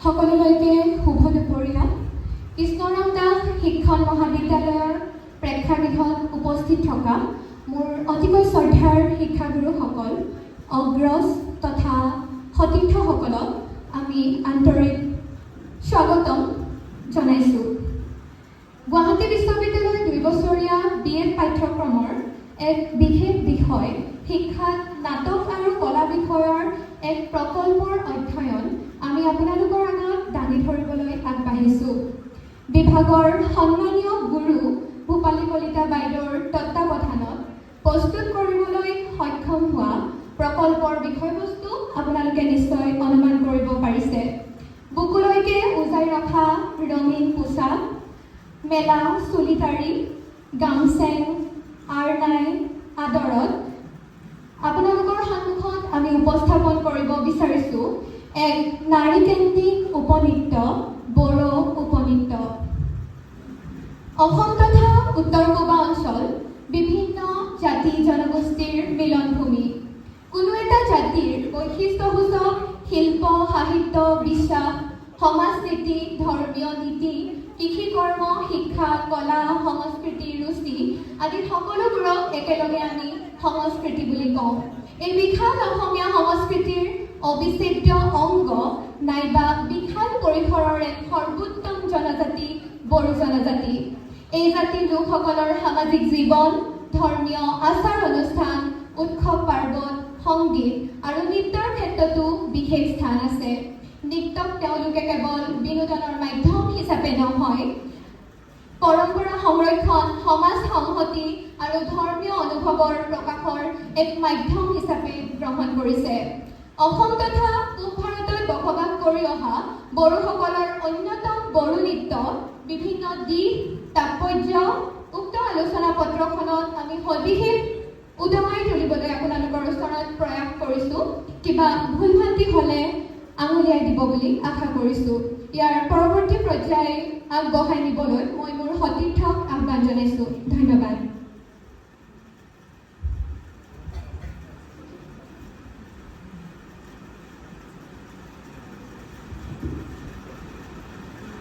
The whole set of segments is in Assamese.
সকলোলৈকে শুভ দুপৰীয়া। কৃষ্ণৰাম দাস শিক্ষণ মহাবিদ্যালয়ৰ প্ৰেক্ষাগৃহত উপস্থিত থকা মোৰ অতিকৈ শ্ৰদ্ধাৰ শিক্ষাগুৰুসকল, অগ্ৰজ তথা সতীৰ্থসকলক আমি আন্তৰিক স্বাগতম জনাইছোঁ। গুৱাহাটী বিশ্ববিদ্যালয়ৰ 2 বছৰীয়া BEd পাঠ্যক্ৰমৰ এক বিশেষ বিষয় শিক্ষাত নাটক আৰু কলা বিষয়ৰ এক প্ৰকল্পৰ অধ্যয়ন আমি আপোনালোকৰ আগত দাঙি ধৰিবলৈ আগবাঢ়িছোঁ। বিভাগৰ সন্মানীয় গুৰু ভূপালী কলিতা বাইদেউৰ তত্ত্বাৱধানত প্ৰস্তুত কৰিবলৈ সক্ষম হোৱা প্ৰকল্পৰ বিষয়বস্তু আপোনালোকে নিশ্চয় অনুমান কৰিব পাৰিছে। বুকুলৈকে উজাই ৰখা ৰঙীন পোচাক, মেলা চুলিতাৰি, গামচেং, আৰনাই আদৰত আপোনালোকৰ সন্মুখত আমি উপস্থাপন কৰিব বিচাৰিছোঁ এক নাৰীকেন্দ্ৰিক উপনৃত্য, বড়ো উপনৃত্য। অসম তথা উত্তৰ পূৰ্বাঞ্চল বিভিন্ন জাতি জনগোষ্ঠীৰ মিলনভূমি। কোনো এটা জাতিৰ বৈশিষ্ট্যসূচক শিল্প, সাহিত্য, বিশ্বাস, সমাজ নীতি, ধৰ্মীয় নীতি, কৃষি কৰ্ম, শিক্ষা, কলা, সংস্কৃতি, ৰুচি আদি সকলোবোৰক একেলগে আমি সংস্কৃতি বুলি কওঁ। এই বিশাল অসমীয়া সংস্কৃতিৰ অবিচ্ছেদ্য অংগ নাইবা বিশাল পৰিসৰৰ এক সৰ্বোত্তম জনজাতি বড়ো জনজাতি। এই জাতিৰ লোকসকলৰ সামাজিক জীৱন, ধৰ্মীয় আচাৰ অনুষ্ঠান, উৎসৱ পাৰ্বণ, সংগীত আৰু নৃত্যৰ ক্ষেত্ৰতো বিশেষ স্থান আছে। নৃত্যক তেওঁলোকে কেৱল বিনোদনৰ মাধ্যম হিচাপে নহয়, পৰম্পৰা সংৰক্ষণ, সমাজ সংহতি আৰু ধৰ্মীয় অনুভৱৰ প্ৰকাশৰ এক মাধ্যম হিচাপে গ্ৰহণ কৰিছে। অসম তথা পূব ভাৰতত বসবাস কৰি অহা বড়োসকলৰ অন্যতম বড়ো নৃত্য বিভিন্ন দিশ তাৎপৰ্য উক্ত আলোচনা পত্ৰখনত আমি সবিশেষ উদঙাই তুলিবলৈ আপোনালোকৰ ওচৰত প্ৰয়াস কৰিছোঁ। কিবা ভুল ভ্ৰান্তি হ'লে আঙুলিয়াই দিব বুলি আশা কৰিছোঁ। ইয়াৰ পৰৱৰ্তী পৰ্যায় আগবঢ়াই নিবলৈ মই মোৰ সতীৰ্থক আহ্বান জনাইছোঁ। ধন্যবাদ।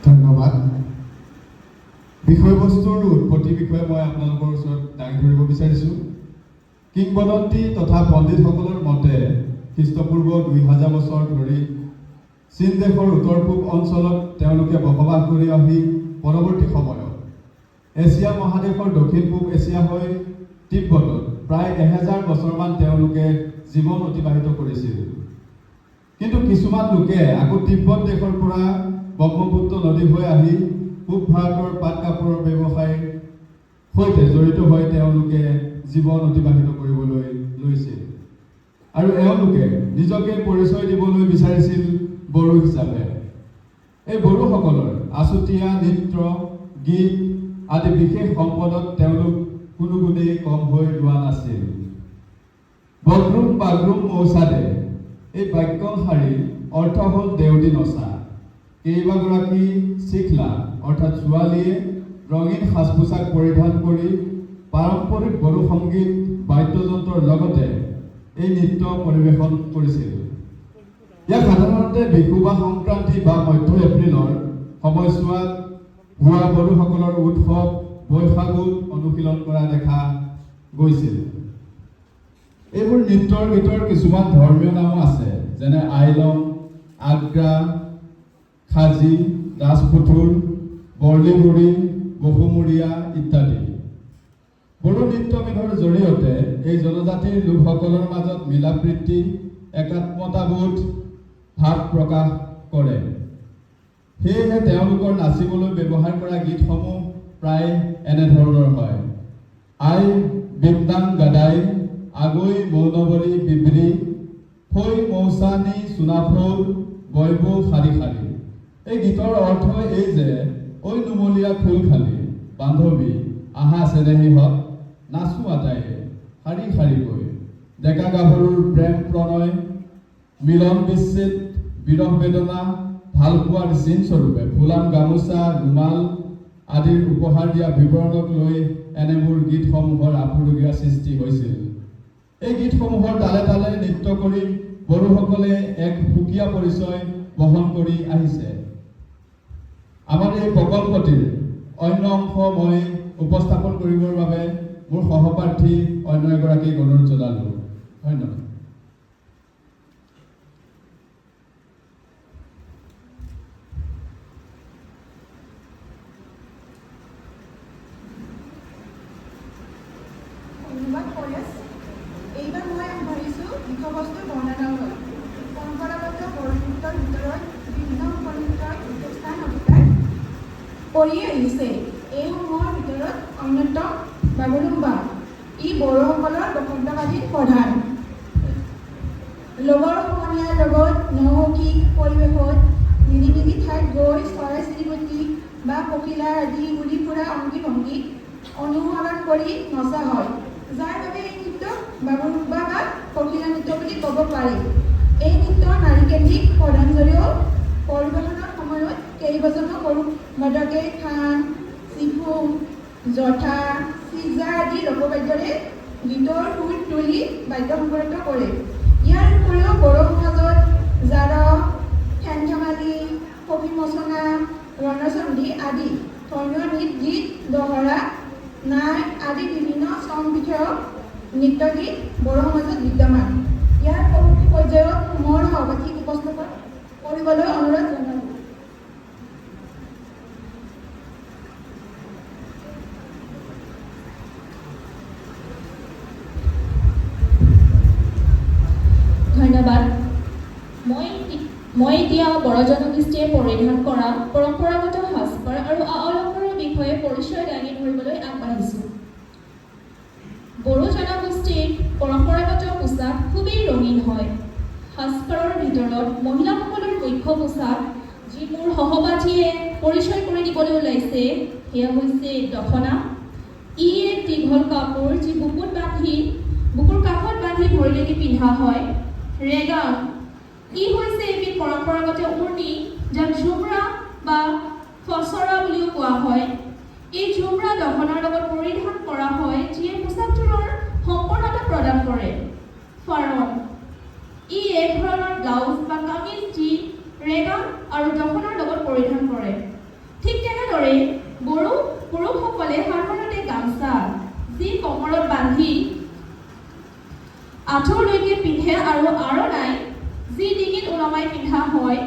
ধন্যবাদ। বিষয়বস্তুৰ উৎপত্তিৰ বিষয়ে মই আপোনালোকৰ ওচৰত দাঙি ধৰিব বিচাৰিছোঁ। কিংবদন্তি তথা পণ্ডিতসকলৰ মতে খ্ৰীষ্টপূৰ্ব 2000 বছৰ ধৰি চীন দেশৰ উত্তৰ পূব অঞ্চলত তেওঁলোকে বসবাস কৰি আহি পৰৱৰ্তী সময়ত এছিয়া মহাদেশৰ দক্ষিণ পূব এছিয়া হৈ তিব্বতত প্ৰায় 1000 বছৰমান তেওঁলোকে জীৱন অতিবাহিত কৰিছিল। কিন্তু কিছুমান লোকে আকৌ তিব্বত দেশৰ পৰা ব্ৰহ্মপুত্ৰ নদী হৈ আহি পূব ভাৰতৰ পাট কাপোৰৰ ব্যৱসায়ৰ সৈতে জড়িত হৈ তেওঁলোকে জীৱন অতিবাহিত কৰিবলৈ লৈছিল আৰু এওঁলোকে নিজকে পৰিচয় দিবলৈ বিচাৰিছিল বড়ো হিচাপে। এই বড়োসকলৰ আছুতীয়া নৃত্য, গীত আদি বিশেষ সম্পদত তেওঁলোক কোনো গুণেই কম হৈ ৰোৱা নাছিল। বদ্ৰুম বাগৰুম মৌচাদে এই বাক্যশাৰীৰ অৰ্থ হ'ল দেউদী নচা। কেইবাগৰাকী চিখলা অৰ্থাৎ ছোৱালীয়ে ৰঙীন সাজ পোছাক পৰিধান কৰি পাৰম্পৰিক বড়ো সংগীত বাদ্যযন্ত্ৰৰ লগতে এই নৃত্য পৰিৱেশন কৰিছিল। ইয়াক সাধাৰণতে বিহু বা সংক্ৰান্তি বা মধ্য এপ্ৰিলৰ সময়ছোৱাত হোৱা বড়োসকলৰ উৎসৱ বৈশাগুত অনুশীলন কৰা দেখা গৈছিল। এইবোৰ নৃত্যৰ ভিতৰত কিছুমান ধৰ্মীয় নামো আছে, যেনে আইলং, আগ্ৰা, খাজি, ৰাজপুথুৰ, বৰলিগুৰি, বসুমুৰীয়া ইত্যাদি। বড়ো নৃত্যবিধৰ জৰিয়তে এই জনজাতিৰ লোকসকলৰ মাজত মিলাপ্ৰীতি, একাত্মতাবোধ ভাৱ প্ৰকাশ কৰে। সেয়েহে তেওঁলোকৰ নাচিবলৈ ব্যৱহাৰ কৰা গীতসমূহ প্ৰায় এনেধৰণৰ হয়: আই বিন্দাং গাদাই, আগৈ মৌনবৰী বিবৰি, ফৈ মৌচানী চুনাফৌৰ, বৈব শাৰী শাৰী। এই গীতৰ অৰ্থ এই যে, ঐ নুমলীয়া ফুল খালী বান্ধৱী, আহা চেনেহীহঁত নাচো আটায়ে শাৰী শাৰীকৈ। ডেকা গাভৰুৰ প্ৰেম প্ৰণয়, মিলন বিচ্ছেদ, বিৰহ বেদনা, ভাল পোৱাৰ চিন স্বৰূপে ফুলাম গামোচা, ৰুমাল আদিৰ উপহাৰ দিয়া বিৱৰণক লৈ এনেবোৰ গীতসমূহৰ আপুৰুগীয়া সৃষ্টি হৈছিল। এই গীতসমূহৰ তালে তালে নৃত্য কৰি বড়োসকলে এক সুকীয়া পৰিচয় বহন কৰি আহিছে। আমাৰ এই প্ৰকল্পটিৰ অন্য অংশ মই উপস্থাপন কৰিবৰ বাবে মোৰ সহপাঠী অন্য এগৰাকীক অনুৰোধ জনালোঁ। ধন্যবাদ। ধন্যবাদ পৰেশ। এইবাৰ মই আগবাঢ়িছোঁ বিষয়বস্তুৰ বৰ্ণনালৈ। পৰম্পৰাগত বড়ো নৃত্যৰ ভিতৰত বিভিন্ন লোকনৃত্যৰ স্থান অধিকাৰ কৰি আহিছে। এইসমূহৰ ভিতৰত অন্যতম বাগৰুম্বা। ই বড়োসকলৰ বসন্তকালীন প্ৰধান। লগৰ সমনীয়াৰ লগত নমৌখিক পৰিৱেশত নিৰিবিলি ঠাইত গৈ চৰাই চিৰিকটি বা পখিলা আদি উৰি ফুৰা অংগী ভংগীক অনুসৰণ কৰি নচা হয়, যাৰ বাবে এই নৃত্যক বাগৰুম্বা বা পখিলা নৃত্য বুলি ক'ব পাৰি। এই নৃত্য নাৰীকেন্দ্ৰিক প্ৰধান যদিও পৰিৱেশনৰ সময়ত কেইবাজনো পুৰুষ বাদকে থান, চিফুং, জঠা, চিজা আদি লোকবাদ্যৰে গীতৰ সুৰ তুলি বাদ্য সংগত কৰে। ইয়াৰ উপৰিও বড়ো সমাজত জাৰা, ঠেন ধেমালি, সখী মচনা, ৰণচণ্ডী আদি ধৰ্মীয় গীত, দহৰা, নাই আদি বিভিন্ন শ্ৰম বিষয়ক নৃত্যগীত বড়ো সমাজত বিদ্যমান। ইয়াৰ পৰৱৰ্তী পৰ্যায়ত মোৰ সহপাঠীক উপস্থাপন কৰিবলৈ অনুৰোধ জনালোঁ। ধন্যবাদ। মই এতিয়া বড়ো জনগোষ্ঠীয়ে পৰিধান কৰা পৰম্পৰাগত সাজপাৰ আৰু আ অলংকাৰৰ বিষয়ে পৰিচয় দাঙি ধৰিবলৈ আগবাঢ়িছোঁ। বড়ো জনগোষ্ঠীৰ পৰম্পৰাগত পোচাক খুবেই ৰঙীন হয়। সাজপাৰৰ ভিতৰত মহিলাসকলৰ মুখ্য পোচাক, যি মোৰ সহপাঠীয়ে পৰিচয় কৰি দিবলৈ ওলাইছে, সেয়া হৈছে দখনা। ই এক দীঘল কাপোৰ যি বুকুৰ কাষত বান্ধি ভৰিলৈকে পিন্ধা হয়। ৰেগাং, ই হৈছে এবিধ পৰম্পৰাগত উৰ্ণি, যাক ঝুমৰা বা ফচৰা বুলিও কোৱা হয়। এই ঝুমৰা দখনাৰ লগত পৰিধান কৰা হয়, যিয়ে পোচাকযোৰৰ সম্পূৰ্ণতা প্ৰদান কৰে। ফাৰণ, ই এক ধৰণৰ ব্লাউজ বা কামিজ যি ৰেগাং আৰু দখনাৰ লগত পৰিধান কৰে। ঠিক তেনেদৰে বড়ো পুৰুষসকলে সাধাৰণতে গামচা, যি কমৰত বান্ধি আঁঠুৰলৈকে পিন্ধে, আৰু আৰণাই, যি ডিঙিত ওলমাই পিন্ধা হয়,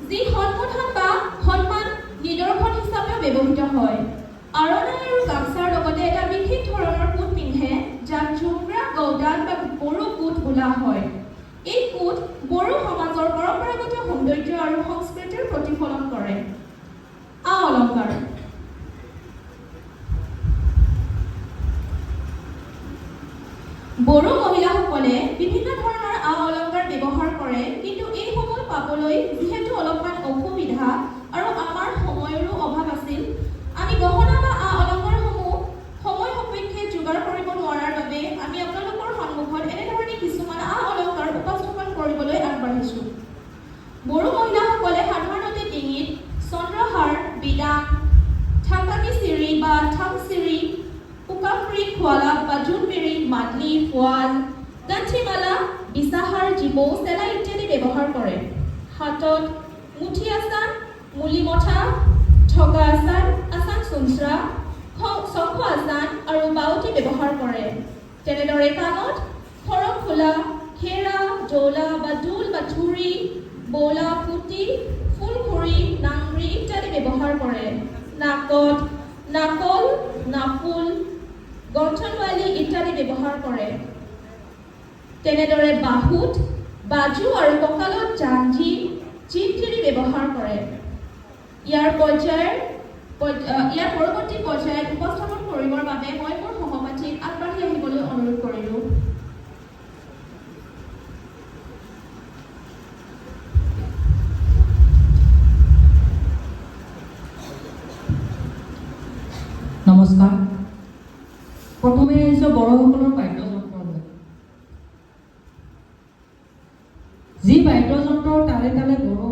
যি সন্মোধন বা সন্মান নিদৰ্শন হিচাপেও ব্যৱহৃত হয়। আৰণাই আৰু গামচাৰ লগতে এটা বিশেষ ধৰণৰ কোট পিন্ধে, যাক ঝুমৰা গৌদান বা বড়ো কোট বোলা হয়। এই কোট বড়ো সমাজৰ পৰম্পৰাগত সৌন্দৰ্য আৰু সংস্কৃতিৰ প্ৰতিফলন কৰে। আ অলংকাৰ, বড়ো মহিলাসকলে বিভিন্ন ধৰণৰ আ অলংকাৰ ব্যৱহাৰ কৰে, কিন্তু এইসমূহ পাবলৈ যিহেতু অলপমান অসুবিধা আৰু আমাৰ সময়ৰো অভাৱ আছিল, আমি গহনা বা আ অলংকাৰসমূহ সময় সাপেক্ষে যোগাৰ কৰিব নোৱাৰাৰ বাবে আমি আপোনালোকৰ সন্মুখত এনেধৰণে কিছুমান আ অলংকাৰ উপস্থাপন কৰিবলৈ আগবাঢ়িছোঁ। বড়ো মহিলাসকলে সাধাৰণতে ডিঙিত চন্দ্ৰহাৰ, বিদাং, ঠাকানি চিৰি বা থাংচিৰি, পুকাফুৰি, খোৱালা বা জোনবিৰি, মাদলি, ফোৱাল, গাঁঠিমালা, বিছাহাৰ, জিবৌ, চেলা ইত্যাদি ব্যৱহাৰ কৰে। হাতত মুঠি আচান, মুলি মঠা, ঠগা আচান, আচান চুঞ্চৰা, শংখ আচান আৰু বাউটি ব্যৱহাৰ কৰে। তেনেদৰে কাণত খৰম খোলা, খেৰা, জৌলা বা ডোল বা থুৰি, বৌলা, ফুটি, ফুলখুৰি, নাংৰি ইত্যাদি ব্যৱহাৰ কৰে। নাকত নাকল, নাফুল, গণ্ঠনৱালী ইত্যাদি ব্যৱহাৰ কৰে। তেনেদৰে বাহুত বাজু আৰু কঁকালত জাঞ্জি, জিনজিৰি ব্যৱহাৰ কৰে। ইয়াৰ পৰৱৰ্তী পৰ্যায়ত উপস্থাপন কৰিবৰ বাবে মই মোৰ সহপাঠীক আগবাঢ়ি আহিবলৈ অনুৰোধ কৰিলোঁ। নমস্কাৰ। প্ৰথমে আহিছোঁ বড়োসকলৰ বাদ্যযন্ত্ৰলৈ। যি বাদ্যযন্ত্ৰৰ তালে তালে বড়ো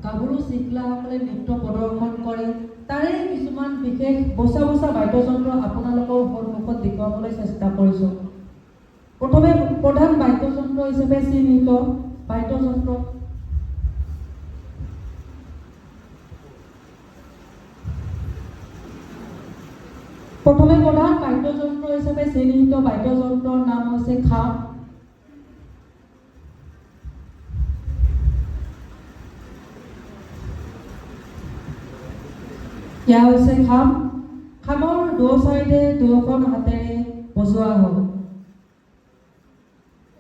গাভৰু চিকলাসকলে নৃত্য প্ৰদৰ্শন কৰে, তাৰে কিছুমান বিশেষ বচা বাদ্যযন্ত্ৰ আপোনালোকৰ সন্মুখত দেখুৱাবলৈ চেষ্টা কৰিছোঁ। প্ৰথমে প্ৰধান বাদ্যযন্ত্ৰ হিচাপে চিহ্নিত বাদ্যযন্ত্ৰ প্ৰথমে প্ৰধান বাদ্যযন্ত্ৰ হিচাপে চিহ্নিত বাদ্যযন্ত্ৰৰ নাম হৈছে খাম। এয়া হৈছে খাম। খামৰ দুয়ো চাইডে দুয়োখন হাতেৰে বজোৱা হয়।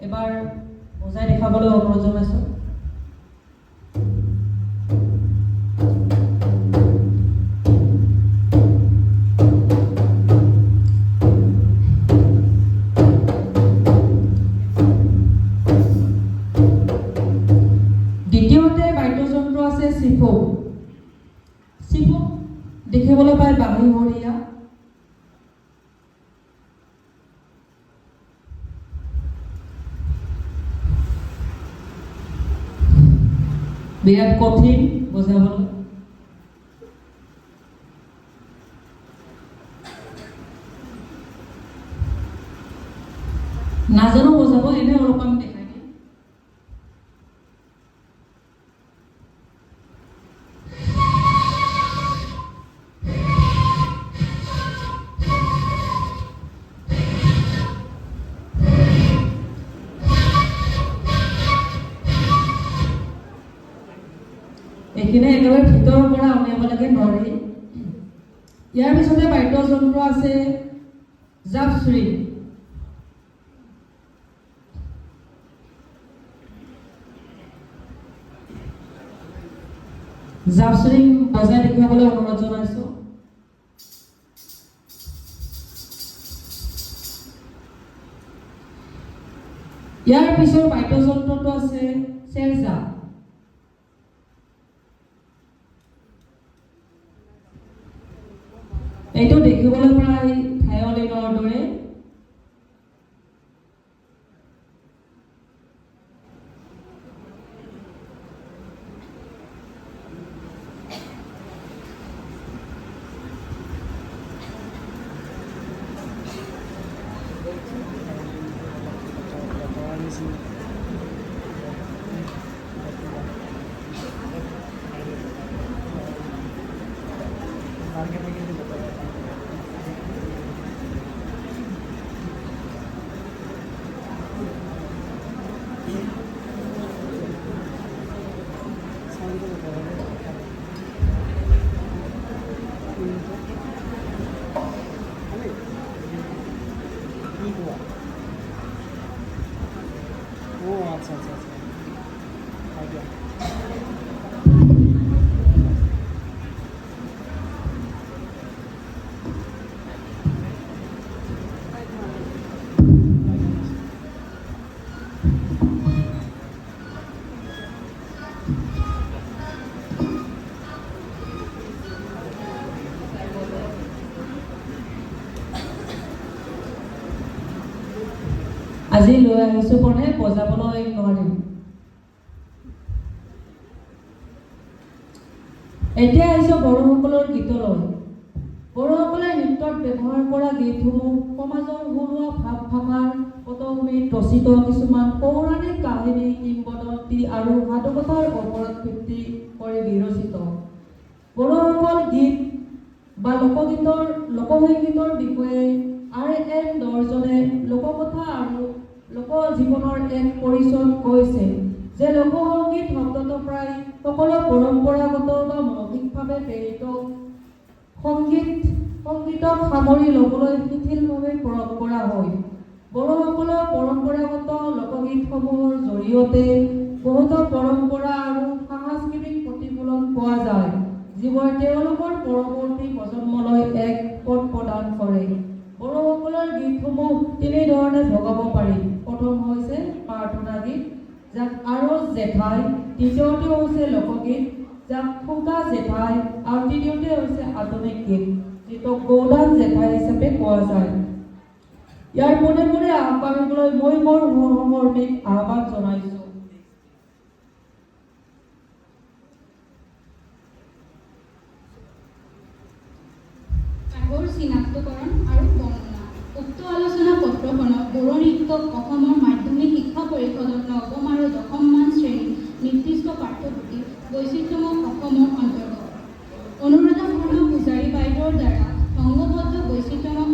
এবাৰ বজাই দেখাবলৈ অনুৰোধ জনাইছোঁ। দ্বিতীয়তে বাদ্যযন্ত্ৰ আছে চিফু। চিফু দেখিবলৈ পাই বাঁহীহৰীয়া। বিৰাট কঠিন বজাবলৈ। নাজানো বজাব, এনে অলপমান দেখাই দিম। এইখিনি একেবাৰে ভিতৰৰ পৰা উলিয়াব লাগে, নোৱাৰি। ইয়াৰ পিছতে বাদ্যযন্ত্ৰ আছে জাপশ্ৰী। জাপশ্ৰী বজাই দেখুৱাবলৈ অনুৰোধ জনাইছোঁ। ইয়াৰ পিছৰ বাদ্যযন্ত্ৰটো আছে চেৰজা। এইটো দেখিবলৈ প্ৰায় ভায়লিনৰ দৰে। আজি লৈ আহিছোঁ পঢ়ে বজাবলৈ নোৱাৰিম। এতিয়া আহিছোঁ বড়োসকলৰ গীতলৈ। বড়োসকলে নৃত্যত ব্যৱহাৰ কৰা গীতসমূহ সমাজৰ ঘৰুৱা ভাৱ ভাষাৰ পটভূমিত ৰচিত কিছুমান পৌৰাণিক কাহিনী, কিংবদন্তি আৰু সাধুকথাৰ ওপৰত ভিত্তি কৰি বিৰচিত। বড়োসকল গীত বা লোকসংগীতৰ বিষয়ে R.M. দৰ্জনে লোককথা আৰু লোকজীৱনৰ এক পৰিচয় কৈছে যে লোকসংগীত শব্দটো প্ৰায় সকলো পৰম্পৰাগত বা মৌখিকভাৱে প্ৰেৰিত সংগীতক সামৰি ল'বলৈ শিথিলভাৱে প্ৰয়োগ কৰা হয়। বড়োসকলৰ পৰম্পৰাগত লোকগীতসমূহৰ জৰিয়তে বহুতো পৰম্পৰা আৰু সাংস্কৃতিক প্ৰতিফলন পোৱা যায়, যিবোৰে তেওঁলোকৰ পৰৱৰ্তী প্ৰজন্মলৈ এক পথ প্ৰদান কৰে। বড়োসকলৰ গীতসমূহ তিনি ধৰণে ভগাব পাৰি। প্ৰথম হৈছে প্ৰাৰ্থনা গীত, যাক আৰজ জেঠাই, দ্বিতীয়তে হৈছে লোকগীত, যাক খোকা জেঠাই, আৰু তৃতীয়তে হৈছে আধুনিক গীত, যিটো গৌদান জেঠাই হিচাপে কোৱা যায়। ইয়াৰ মনে মনে আগবাঢ়িবলৈ মই মোৰ সহকৰ্মীক আহ্বান জনাইছোঁ। আগৰ চিনাক্তকৰণ আৰু বৰ্ণনা। উক্ত আলোচনা পত্ৰখনত বড়ো নৃত্যক অসমৰ মাধ্যমিক শিক্ষা পৰিষদত নৱম আৰু দশমমান শ্ৰেণীত নিৰ্দিষ্ট পাঠ্যপুথি বৈচিত্ৰ্যময় অসমৰ অন্তৰ্গত। অনুৰাধা শৰ্মা পূজাৰী বাইদেউৰ দ্বাৰা সংঘবদ্ধ বৈচিত্ৰ্যময়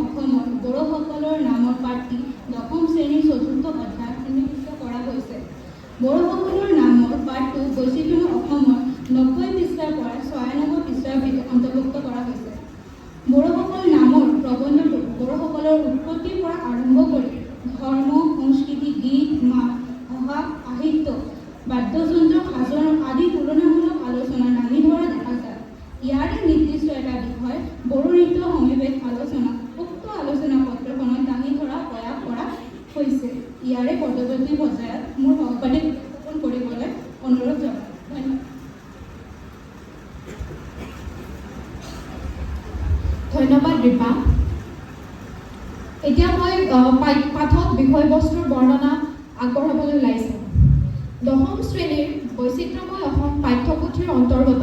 অন্তৰ্ভুক্ত কৰা হৈছে। বড়োসকল নামৰ প্ৰবন্ধটো বড়োসকলৰ উৎপত্তিৰ পৰা আৰম্ভ কৰি ধৰ্ম, সংস্কৃতি, গীত, মাত, ভাষা, সাহিত্য, বাদ্যযন্ত্ৰ, সাজৰ আদি তুলনামূলক আলোচনা দাঙি ধৰা দেখা যায়। ইয়াৰে নিৰ্দিষ্ট এটা বিষয় বড়ো নৃত্য সমিবেশ আলোচনা উক্ত আলোচনা পত্ৰখনত দাঙি ধৰা প্ৰয়াস কৰা হৈছে। ইয়াৰে পৰৱৰ্তী পৰ্যায়ত মোৰ সহপাঠী উপস্থাপন কৰিবলৈ অনুৰোধ জনাওঁ। ধন্যবাদ। ধন্যবাদ ৰিপা। এতিয়া মই পাঠক বিষয়বস্তুৰ বৰ্ণনা আগবঢ়াবলৈ ওলাইছোঁ। দশম শ্ৰেণীৰ বৈচিত্ৰ্যময় অসম পাঠ্যপুথিৰ অন্তৰ্গত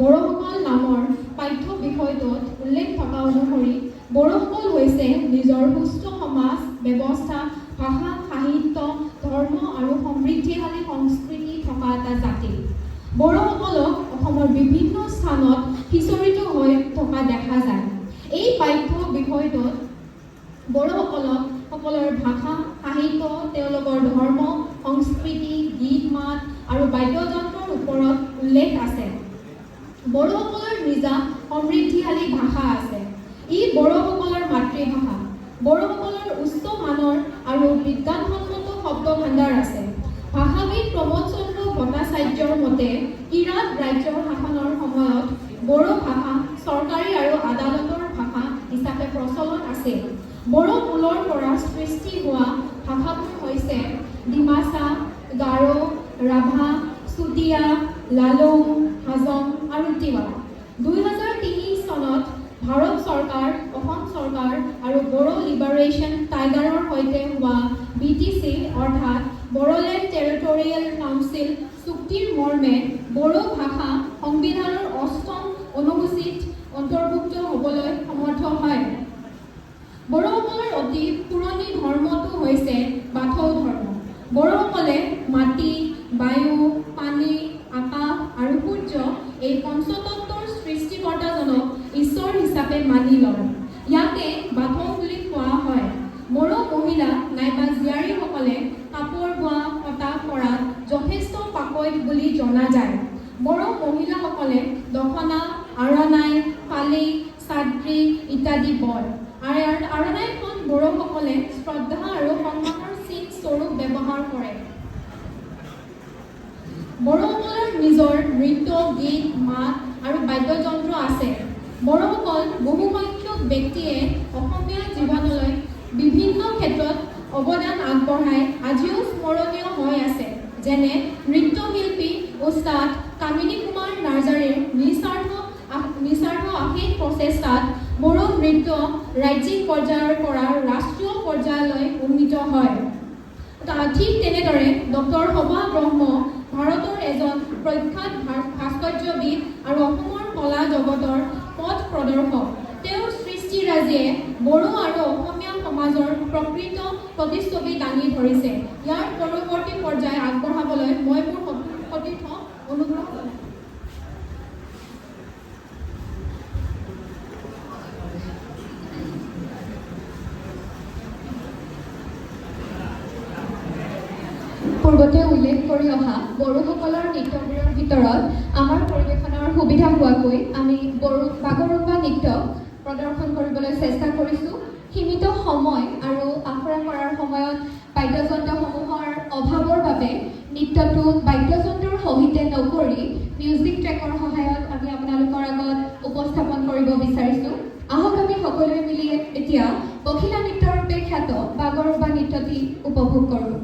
বড়োসকল নামৰ পাঠ্য বিষয়টোত উল্লেখ থকা অনুসৰি বড়োসকল হৈছে নিজৰ সুস্থ সমাজ ব্যৱস্থা, ভাষা, সাহিত্য, ধৰ্ম আৰু সমৃদ্ধিশালী সংস্কৃতি থকা এটা জাতি। বড়োসকলক অসমৰ বিভিন্ন স্থানত সিঁচৰিত হৈ থকা দেখা যায়। এই পাঠ্য বিষয়টোত বড়োসকলৰ ভাষা, সাহিত্য, তেওঁলোকৰ ধৰ্ম, সংস্কৃতি, গীত মাত আৰু বাদ্যযন্ত্ৰৰ ওপৰত উল্লেখ আছে। বড়োসকলৰ নিজা সমৃদ্ধিশালী ভাষা আছে। ই বড়োসকলৰ মাতৃভাষা। বড়োসকলৰ উচ্চ মানৰ আৰু বিজ্ঞানসন্মত শব্দ ভাণ্ডাৰ আছে। ভাষাবিদ প্ৰমোদ চন্দ্ৰ ভট্টাচাৰ্যৰ মতে কিৰাত ৰাজ্যৰ শাসনৰ সময়ত বড়ো ভাষা চৰকাৰী আৰু আদালতৰ ভাষা হিচাপে প্ৰচলন আছিল। বড়ো মূলৰ পৰা সৃষ্টি হোৱা ভাষাবোৰ হৈছে ডিমাচা, গাৰো, ৰাভা, চুতীয়া, লালৌ, হাজং আৰু তিৱা। 2003 চনত ভাৰত চৰকাৰ, অসম চৰকাৰ আৰু বড়ো লিবাৰেশ্যন টাইগাৰৰ সৈতে হোৱা BTC অৰ্থাৎ বড়োলেণ্ড টেৰিটৰিয়েল কাউন্সিল চুক্তিৰ মৰ্মে বড়ো ভাষা সংবিধানৰ 8ম অনুসূচীত অন্তৰ্ভুক্ত হ'বলৈ সমৰ্থ হয়। বড়োসকলৰ অতি পুৰণি ধৰ্মটো হৈছে বাথৌ ধৰ্ম। বড়োসকলে মাটি, বায়ু, পানী, আকাশ আৰু সূৰ্য এই পঞ্চতত্বৰ সৃষ্টিকৰ্তাজনক ঈশ্বৰ হিচাপে মানি লয়। ইয়াকে বাথৌ বুলি কোৱা হয়। বড়ো মহিলা নাইবা জীয়াৰীসকলে কাপোৰ বোৱা, কটা কৰাত যথেষ্ট পাকৈত বুলি জনা যায়। বড়ো মহিলাসকলে দখনা, আৰণাই, ফালি, চাদ্ৰী ইত্যাদি বয়। আৰণাইখন বড়োসকলে শ্ৰদ্ধা আৰু সন্মানৰ চিন স্বৰূপ ব্যৱহাৰ কৰে। বড়োসকলৰ নিজৰ নৃত্য, গীত, মাত আৰু বাদ্যযন্ত্ৰ আছে। বড়োসকল বহুসংখ্যক ব্যক্তিয়ে অসমীয়া জীৱনলৈ বিভিন্ন ক্ষেত্ৰত অৱদান আগবঢ়াই আজিও স্মৰণীয় হৈ আছে। যেনে নৃত্যশিল্পী ওস্তাদ কামিনী কুমাৰ নাৰ্জাৰীৰ নিস্বাৰ্থ আশীষ প্ৰচেষ্টাত বড়ো নৃত্য ৰাজ্যিক পৰ্যায়ৰ পৰা ৰাষ্ট্ৰীয় পৰ্যায়লৈ উন্নীত হয়। ঠিক তেনেদৰে ডক্টৰ শোভা ব্ৰহ্ম ভাৰতৰ এজন প্ৰখ্যাত ভাস্কৰ্যবিদ আৰু অসমৰ কলা জগতৰ পথ প্ৰদৰ্শক। তেওঁৰ সৃষ্টিৰাজিয়ে বড়ো আৰু অসমীয়া সমাজৰ প্ৰকৃত প্ৰতিচ্ছবি দাঙি ধৰিছে। ইয়াৰ পৰৱৰ্তী পৰ্যায় আগবঢ়াবলৈ মই মোৰ সতীৰ্থক অনুগ্ৰহ জনাম। পূৰ্বতে উল্লেখ কৰি অহা বড়োসকলৰ নৃত্যবোৰৰ ভিতৰত আমাৰ পৰিৱেশনৰ সুবিধা হোৱাকৈ আমি বাগৰুম্বা নৃত্য প্ৰদৰ্শন কৰিবলৈ চেষ্টা কৰিছোঁ। সীমিত সময় আৰু আখৰা কৰাৰ সময়ত বাদ্যযন্ত্ৰসমূহৰ অভাৱৰ বাবে নৃত্যটো বাদ্যযন্ত্ৰৰ সহিতে নকৰি মিউজিক ট্ৰেকৰ সহায়ত আমি আপোনালোকৰ আগত উপস্থাপন কৰিব বিচাৰিছোঁ। আহক আমি সকলোৱে মিলি এতিয়া পখিলা নৃত্যৰ ৰূপে খ্যাত বাগৰুম্বা নৃত্যটি উপভোগ কৰোঁ।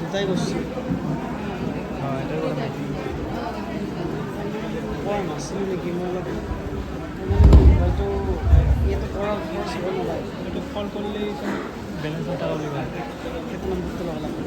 দুটাই কৰছি নাছিল নেকি মই অলপ মোবাইলটো ইয়াতে কৰাৰ চাব নালাগে এইটো কল কৰিলে বেলেঞ্চ এটা উলিয়াব সেইটো নম্বৰটো ল'ব লাগে।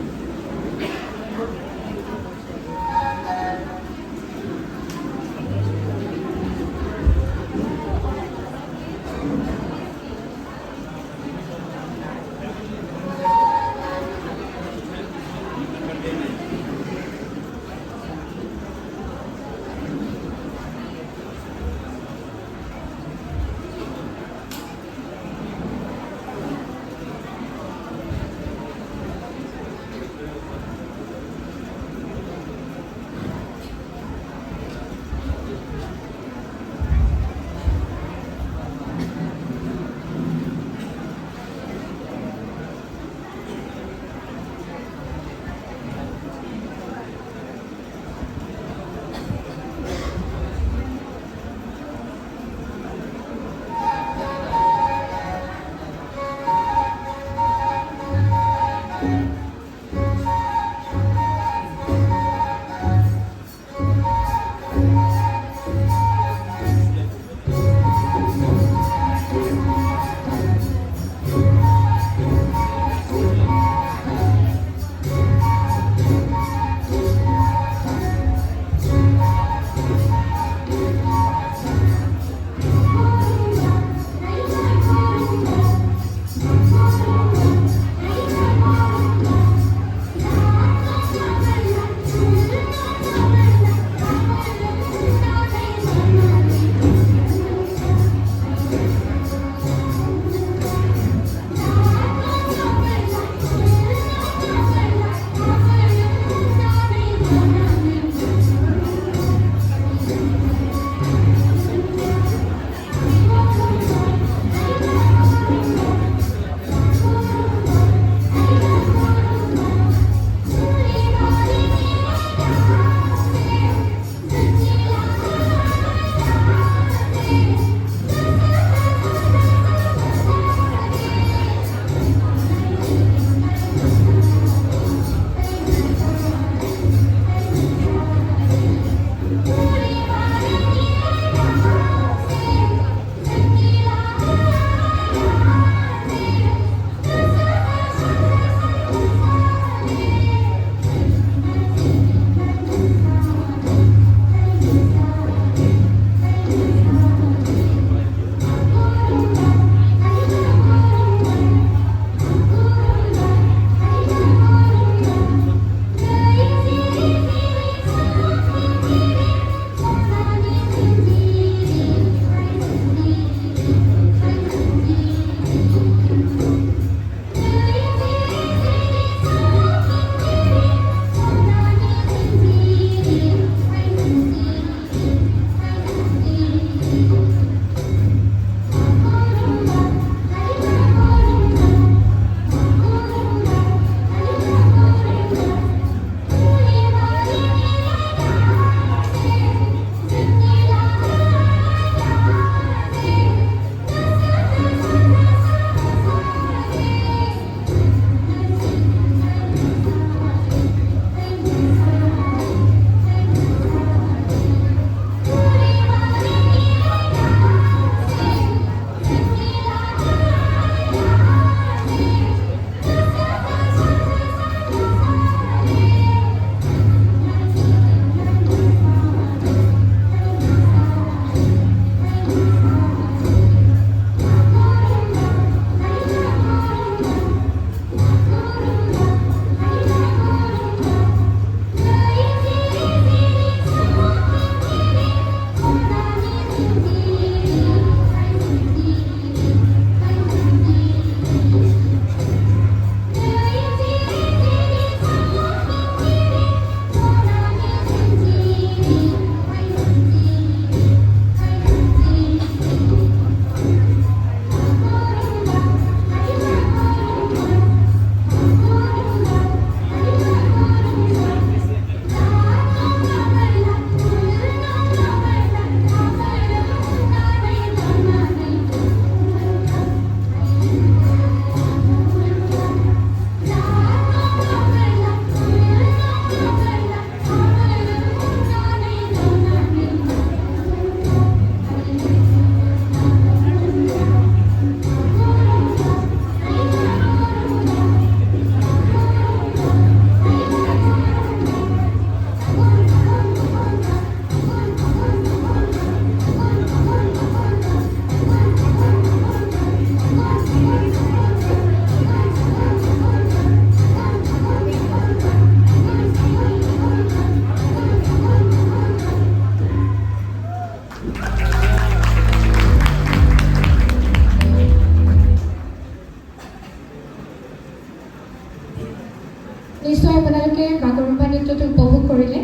নিশ্চয় আপোনালোকে বাগৰুম্বা নৃত্যটো উপভোগ কৰিলে।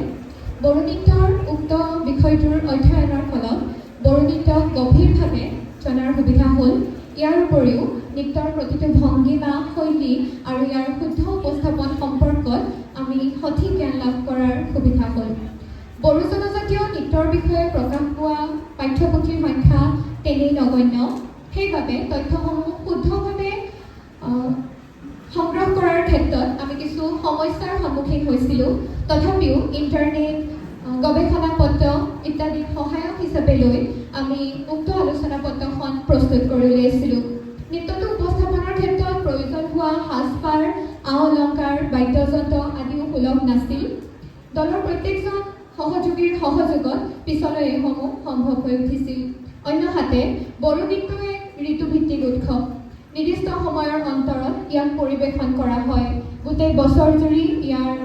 বড়ো নৃত্যৰ উক্ত বিষয়টোৰ অধ্যয়নৰ ফলত বড়ো নৃত্যক গভীৰভাৱে জনাৰ সুবিধা হ'ল। ইয়াৰ উপৰিও নৃত্যৰ প্ৰতিটো ভংগীমা, শৈলী আৰু ইয়াৰ শুদ্ধ উপস্থাপন সম্পৰ্কত আমি সঠিক জ্ঞান লাভ কৰাৰ সুবিধা হ'ল। বড়ো জনজাতীয় নৃত্যৰ বিষয়ে প্ৰকাশ পোৱা পাঠ্যপুথিৰ সংখ্যা তেনেই নগণ্য। সেইবাবে তথ্যসমূহ শুদ্ধভাৱে সংগ্ৰহ কৰাৰ ক্ষেত্ৰত আমি কিছু সমস্যাৰ সন্মুখীন হৈছিলোঁ। তথাপিও ইণ্টাৰনেট, গৱেষণা পত্ৰ ইত্যাদি সহায়ক হিচাপে লৈ আমি উক্ত আলোচনা পত্ৰখন প্ৰস্তুত কৰি উলিয়াইছিলোঁ। নৃত্যটো উপস্থাপনৰ ক্ষেত্ৰত প্ৰয়োজন হোৱা সাজপাৰ, আ অলংকাৰ, বাদ্যযন্ত্ৰ আদিও সুলভ নাছিল। দলৰ প্ৰত্যেকজন সহযোগীৰ সহযোগত পিছলৈ এইসমূহ সম্ভৱ হৈ উঠিছিল। অন্যহাতে বড়ো নৃত্য এক ঋতুভিত্তিক উৎসৱ। নিৰ্দিষ্ট সময়ৰ অন্তৰত ইয়াক পৰিৱেশন কৰা হয়। গোটেই বছৰ জুৰি ইয়াৰ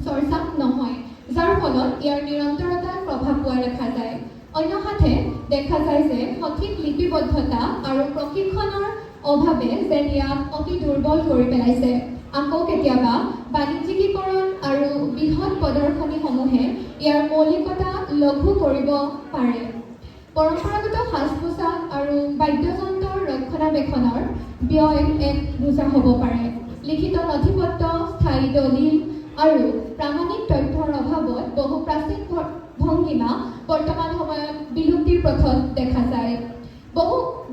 চৰ্চা নহয়, যাৰ ফলত ইয়াৰ নিৰন্তৰতাৰ প্ৰভাৱ পোৱা দেখা যায়। অন্যহাতে দেখা যায় যে সঠিক লিপিবদ্ধতা আৰু প্ৰশিক্ষণৰ অভাৱে যেন ইয়াক অতি দুৰ্বল কৰি পেলাইছে। আকৌ কেতিয়াবা বাণিজ্যিকীকৰণ আৰু বৃহৎ প্ৰদৰ্শনীসমূহে ইয়াৰ মৌলিকতা লঘু কৰিব পাৰে। পৰম্পৰাগত সাজ পোছাক আৰু বাদ্যযন্ত্ৰৰ ৰক্ষণাবেক্ষণৰ ব্যয় এক বোজা হ'ব পাৰে। লিখিত নথিপত্ৰ, স্থায়ী দলিল আৰু প্ৰামাণিক তথ্যৰ অভাৱত বহু প্ৰাচীন ভংগীমা বৰ্তমান সময়ত বিলুপ্তিৰ পথত দেখা যায়।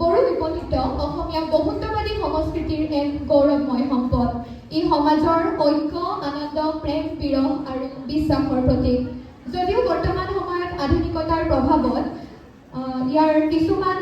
বড়ো লোকনৃত্য অসমীয়া বহুত্ববাদী সংস্কৃতিৰ এক গৌৰৱময় সম্পদ। ই সমাজৰ ঐক্য, আনন্দ, প্ৰেম, বিৰহ আৰু বিশ্বাসৰ প্ৰতীক। যদিও বৰ্তমান সময়ত আধুনিকতাৰ প্ৰভাৱত ইয়াৰ কিছুমান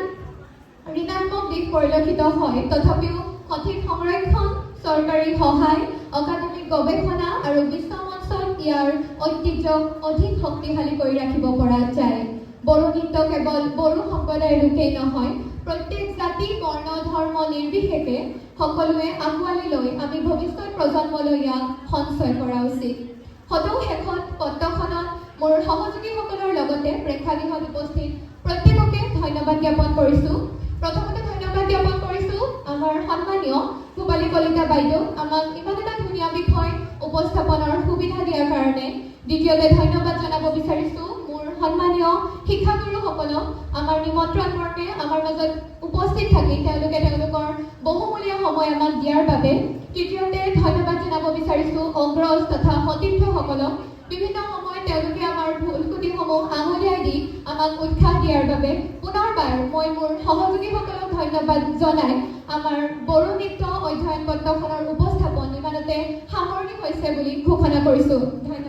ঋণাত্মক দিশ পৰিলক্ষিত হয়, তথাপিও সঠিক সংৰক্ষণ, চৰকাৰী সহায়, একাডেমিক গৱেষণা আৰু বিশ্ব মঞ্চত ইয়াৰ ঐতিহ্যক অধিক শক্তিশালী কৰি ৰাখিব পৰা যায়। বড়ো নৃত্য কেৱল বড়ো সম্প্ৰদায়ৰ লোকেই নহয়, প্ৰত্যেক জাতি, বৰ্ণ, ধৰ্ম নিৰ্বিশেষে সকলোৱে আঁকোৱালি লৈ আমি ভৱিষ্যত প্ৰজন্মলৈ ইয়াক সঞ্চয় কৰা উচিত। সদৌ শেষত পত্ৰখনত মোৰ সহযোগীসকলৰ লগতে প্ৰেক্ষাগৃহত উপস্থিত প্ৰত্যেককে ধন্যবাদ জ্ঞাপন কৰিছোঁ। প্ৰথমতে ধন্যবাদ জ্ঞাপন কৰিছোঁ আমাৰ সন্মানীয় ভূপালী কলিতা বাইদেউ, আমাক ইমান এটা ধুনীয়া বিষয় উপস্থাপনৰ সুবিধা দিয়াৰ কাৰণে। দ্বিতীয়তে ধন্যবাদ জনাব বিচাৰিছোঁ মোৰ সন্মানীয় শিক্ষাগুৰুসকলক আমাৰ নিমন্ত্ৰণ মৰ্মে আমাৰ মাজত উপস্থিত থাকি তেওঁলোকে তেওঁলোকৰ বহুমূলীয়া সময় আমাক দিয়াৰ বাবে। তৃতীয়তে ধন্যবাদ জনাব বিচাৰিছোঁ অগ্ৰজ তথা সতীৰ্থসকলক। বিভিন্ন সময়ত তেওঁলোকে আমাৰ ভুল ত্ৰুটিসমূহ আঙুলিয়াই দি আমাক উৎসাহ দিয়াৰ বাবে। পুনৰবাৰ মই মোৰ সহযোগীসকলক ধন্যবাদ জনাই আমাৰ বড়ো নৃত্য অধ্যয়ন পত্ৰখনৰ উপস্থাপন ইমানতে সামৰণি হৈছে বুলি ঘোষণা কৰিছোঁ। ধন্যবাদ।